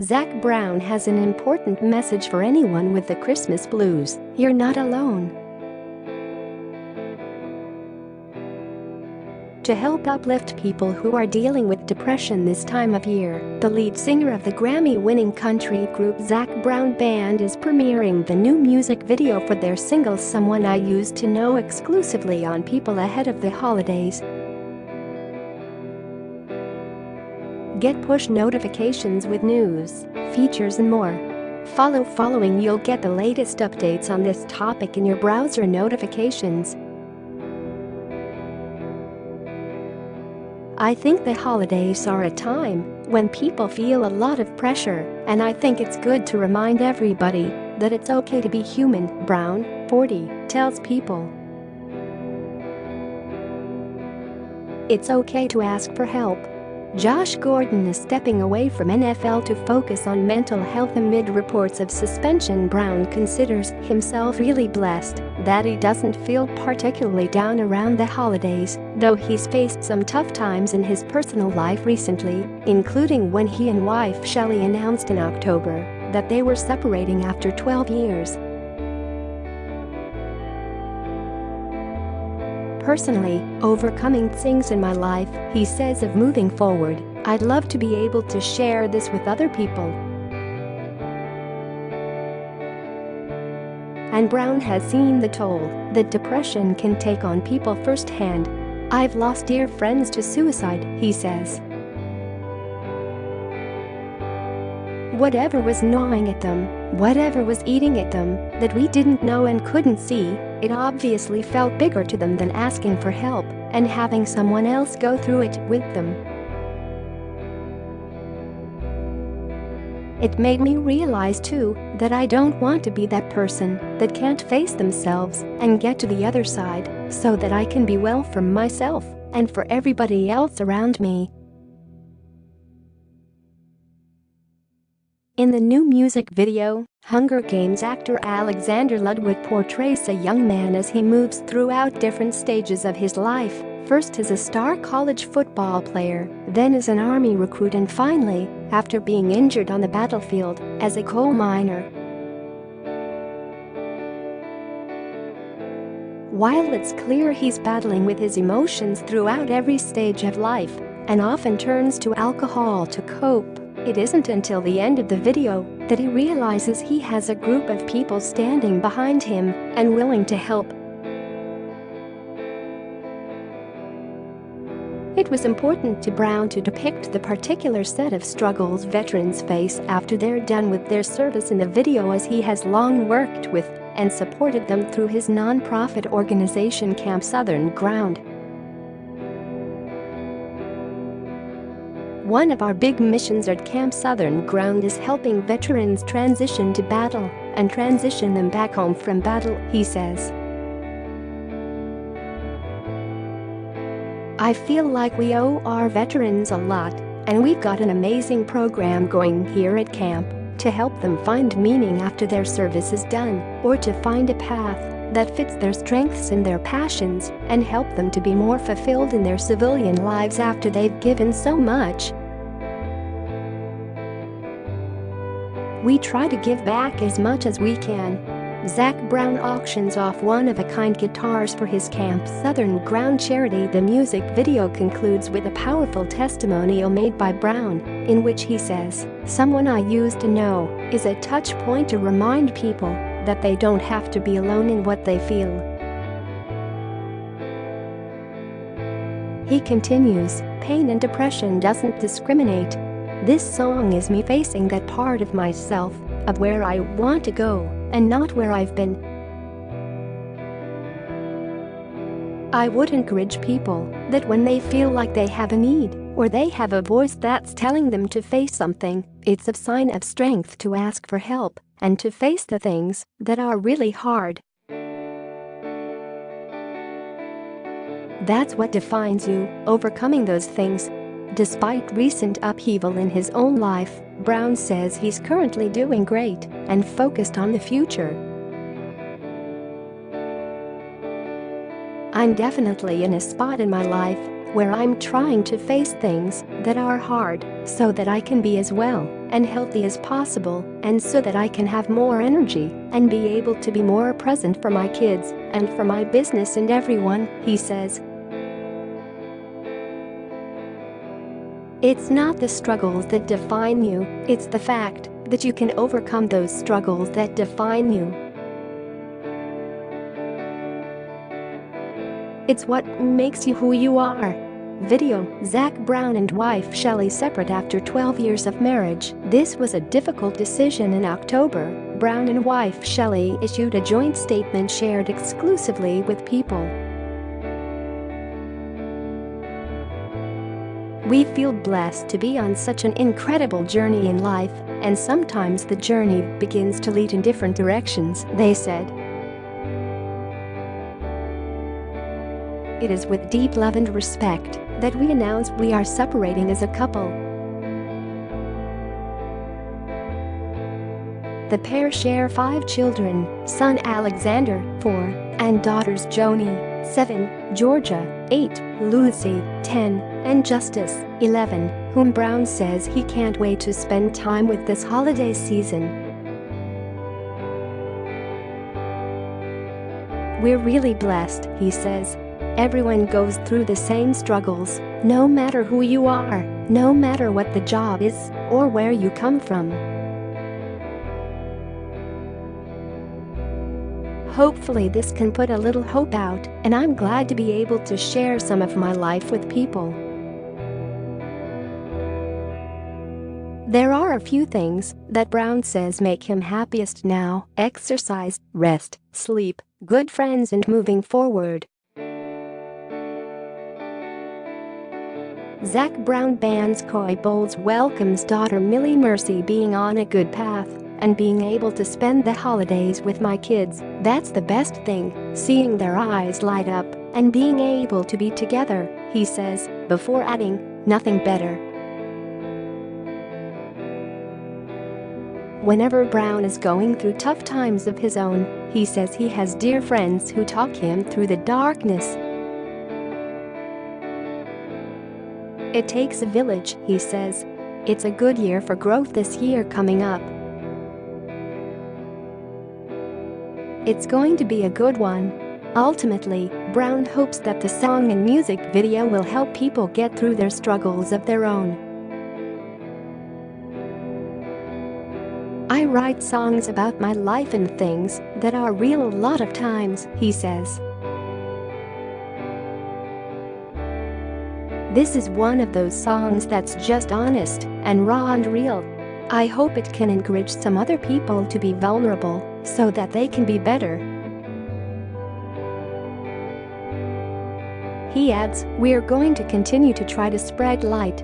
Zac Brown has an important message for anyone with the Christmas blues. You're not alone. To help uplift people who are dealing with depression this time of year, the lead singer of the Grammy-winning country group Zac Brown Band is premiering the new music video for their single Someone I Used to Know exclusively on People ahead of the holidays. Get push notifications with news, features and more. Following you'll get the latest updates on this topic in your browser notifications. I think the holidays are a time when people feel a lot of pressure, and I think it's good to remind everybody that it's okay to be human, Brown, 40, tells People. It's okay to ask for help. Josh Gordon is stepping away from NFL to focus on mental health amid reports of suspension. Brown considers himself really blessed that he doesn't feel particularly down around the holidays, though he's faced some tough times in his personal life recently, including when he and wife Shelley announced in October that they were separating after 12 years. Personally, overcoming things in my life, he says of moving forward, I'd love to be able to share this with other people. And Brown has seen the toll that depression can take on people firsthand. I've lost dear friends to suicide, he says. Whatever was gnawing at them, whatever was eating at them, that we didn't know and couldn't see, it obviously felt bigger to them than asking for help and having someone else go through it with them. It made me realize too that I don't want to be that person that can't face themselves and get to the other side so that I can be well for myself and for everybody else around me. In the new music video, Hunger Games actor Alexander Ludwig portrays a young man as he moves throughout different stages of his life, first as a star college football player, then as an army recruit and finally, after being injured on the battlefield, as a coal miner. While it's clear he's battling with his emotions throughout every stage of life and often turns to alcohol to cope, it isn't until the end of the video that he realizes he has a group of people standing behind him and willing to help. It was important to Brown to depict the particular set of struggles veterans face after they're done with their service in the video, as he has long worked with and supported them through his non-profit organization Camp Southern Ground. One of our big missions at Camp Southern Ground is helping veterans transition to battle and transition them back home from battle, he says. I feel like we owe our veterans a lot, and we've got an amazing program going here at camp to help them find meaning after their service is done, or to find a path that fits their strengths and their passions and help them to be more fulfilled in their civilian lives after they've given so much. We try to give back as much as we can. Zac Brown auctions off one-of-a-kind guitars for his Camp Southern Ground charity. The music video concludes with a powerful testimonial made by Brown, in which he says, "Someone I used to know" is a touch point to remind people that they don't have to be alone in what they feel. He continues, "Pain and depression doesn't discriminate. This song is me facing that part of myself, of where I want to go, and not where I've been." I would encourage people that when they feel like they have a need, or they have a voice that's telling them to face something, it's a sign of strength to ask for help and to face the things that are really hard. That's what defines you, overcoming those things. Despite recent upheaval in his own life, Brown says he's currently doing great and focused on the future. "I'm definitely in a spot in my life where I'm trying to face things that are hard so that I can be as well and healthy as possible, and so that I can have more energy and be able to be more present for my kids and for my business and everyone," he says. It's not the struggles that define you, it's the fact that you can overcome those struggles that define you. It's what makes you who you are. Video: Zac Brown and wife Shelley separate after 12 years of marriage. This was a difficult decision in October. Brown and wife Shelley issued a joint statement shared exclusively with People. "We feel blessed to be on such an incredible journey in life, and sometimes the journey begins to lead in different directions," they said. "It is with deep love and respect that we announce we are separating as a couple." The pair share 5 children: son Alexander, 4, and daughters Joni, 7, Georgia, 8, Lucy, 10, and Justice, 11, whom Brown says he can't wait to spend time with this holiday season. "We're really blessed," he says. "Everyone goes through the same struggles, no matter who you are, no matter what the job is, or where you come from." Hopefully this can put a little hope out, and I'm glad to be able to share some of my life with people. There are a few things that Brown says make him happiest now: exercise, rest, sleep, good friends, and moving forward. Zac Brown bands Coy Bowles welcomes daughter Millie Mercy being on a good path and being able to spend the holidays with my kids. That's the best thing, seeing their eyes light up and being able to be together, he says, before adding, nothing better. Whenever Brown is going through tough times of his own, he says he has dear friends who talk him through the darkness. It takes a village, he says. It's a good year for growth this year coming up. It's going to be a good one. Ultimately, Brown hopes that the song and music video will help people get through their struggles of their own. "I write songs about my life and things that are real a lot of times," he says. "This is one of those songs that's just honest and raw and real. I hope it can encourage some other people to be vulnerable so that they can be better." He adds, "We're going to continue to try to spread light